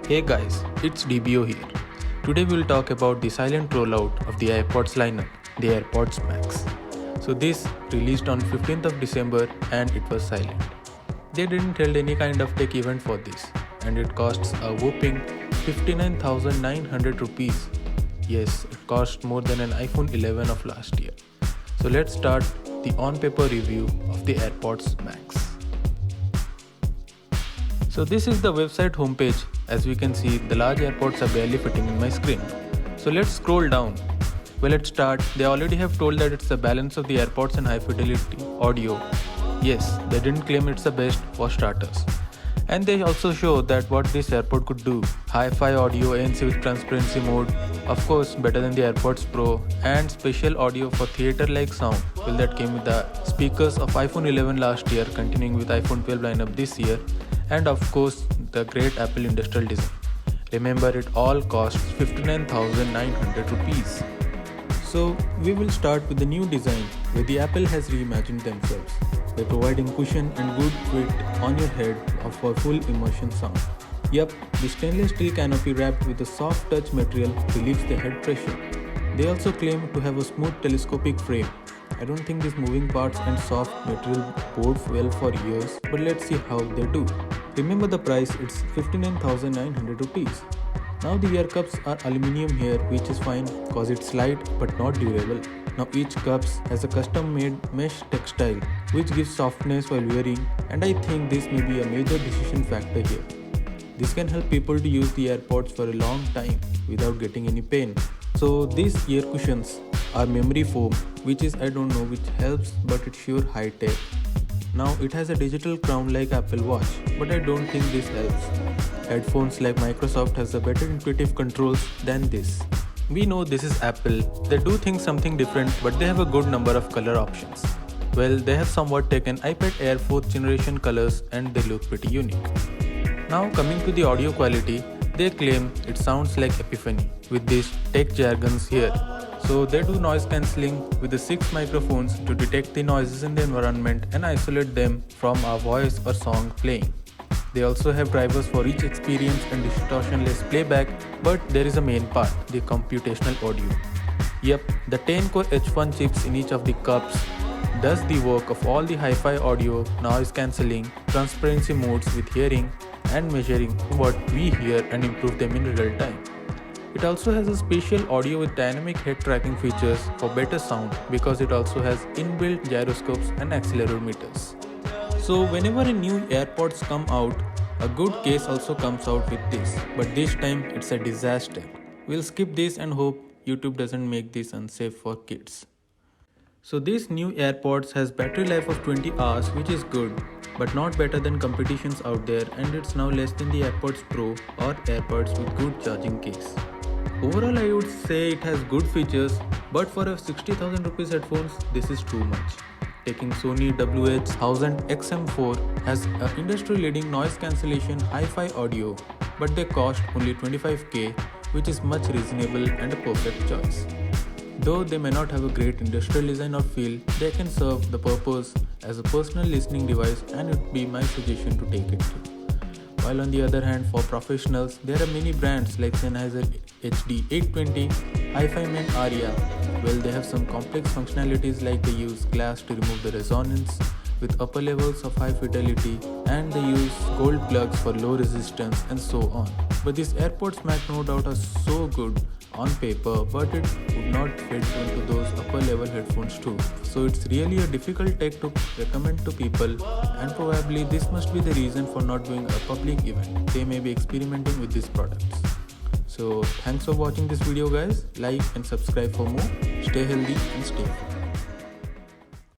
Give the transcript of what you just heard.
Hey guys, it's DBO here. Today we'll talk about the silent rollout of the AirPods lineup, the AirPods Max. So this released on 15th of December and it was silent. They didn't hold any kind of tech event for this and it costs a whopping 59,900 rupees. Yes, it cost more than an iPhone 11 of last year. So let's start the on-paper review of the AirPods Max. So this is the website homepage. As we can see, the large AirPods are barely fitting in my screen. So let's scroll down. Well, let's start. They already have told that it's the balance of the AirPods and high fidelity audio. Yes, they didn't claim it's the best for starters. And they also show that what this AirPod could do. Hi-Fi audio ANC with transparency mode, of course better than the AirPods Pro, and special audio for theater-like sound. Well, that came with the speakers of iPhone 11 last year, continuing with iPhone 12 lineup this year, and of course the great Apple industrial design. Remember, it all costs 59,900 rupees. So we will start with the new design where the Apple has reimagined themselves by providing cushion and good fit on your head for full immersion sound. Yep, the stainless steel canopy wrapped with a soft touch material relieves the head pressure. They also claim to have a smooth telescopic frame. I don't think these moving parts and soft material bode well for ears, but let's see how they do. Remember the price, it's 59,900 rupees. Now the ear cups are aluminium here, which is fine cause it's light but not durable. Now each cups has a custom made mesh textile which gives softness while wearing, and I think this may be a major decision factor here. This can help people to use the AirPods for a long time without getting any pain. So these ear cushions are memory foam, which is I don't know which helps, but it's sure high tech. Now it has a digital crown like Apple Watch, but I don't think this helps. Headphones like Microsoft has a better intuitive controls than this. We know this is Apple, they do think something different, but they have a good number of color options. Well, they have somewhat taken iPad Air 4th generation colors and they look pretty unique. Now coming to the audio quality, they claim it sounds like Epiphany with these tech jargons here. So they do noise cancelling with the 6 microphones to detect the noises in the environment and isolate them from our voice or song playing. They also have drivers for each experience and distortionless playback, but there is a main part, the computational audio. Yep, the 10-core H1 chips in each of the cups does the work of all the hi-fi audio, noise cancelling, transparency modes with hearing and measuring what we hear and improve them in real time. It also has a spatial audio with dynamic head tracking features for better sound because it also has inbuilt gyroscopes and accelerometers. So whenever a new AirPods come out, a good case also comes out with this, but this time it's a disaster. We'll skip this and hope YouTube doesn't make this unsafe for kids. So this new AirPods has battery life of 20 hours, which is good, but not better than competitions out there, and it's now less than the AirPods Pro or AirPods with good charging case. Overall, I would say it has good features, but for a 60,000 rupees headphones, this is too much. Taking Sony WH-1000 XM4 has an industry-leading noise cancellation hi-fi audio, but they cost only 25k, which is much reasonable and a perfect choice. Though they may not have a great industrial design or feel, they can serve the purpose as a personal listening device, and it would be my suggestion to take it too. While on the other hand, for professionals, there are many brands like Sennheiser HD820, Hi-Fi Man Aria. Well, they have some complex functionalities like they use glass to remove the resonance with upper levels of high fidelity, and they use gold plugs for low resistance and so on. But these AirPods Max no doubt are so good on paper, but it would not fit into those upper level headphones too. So it's really a difficult tech to recommend to people, and probably this must be the reason for not doing a public event. They may be experimenting with these products. So thanks for watching this video guys, like and subscribe for more. Stay healthy and stay fit.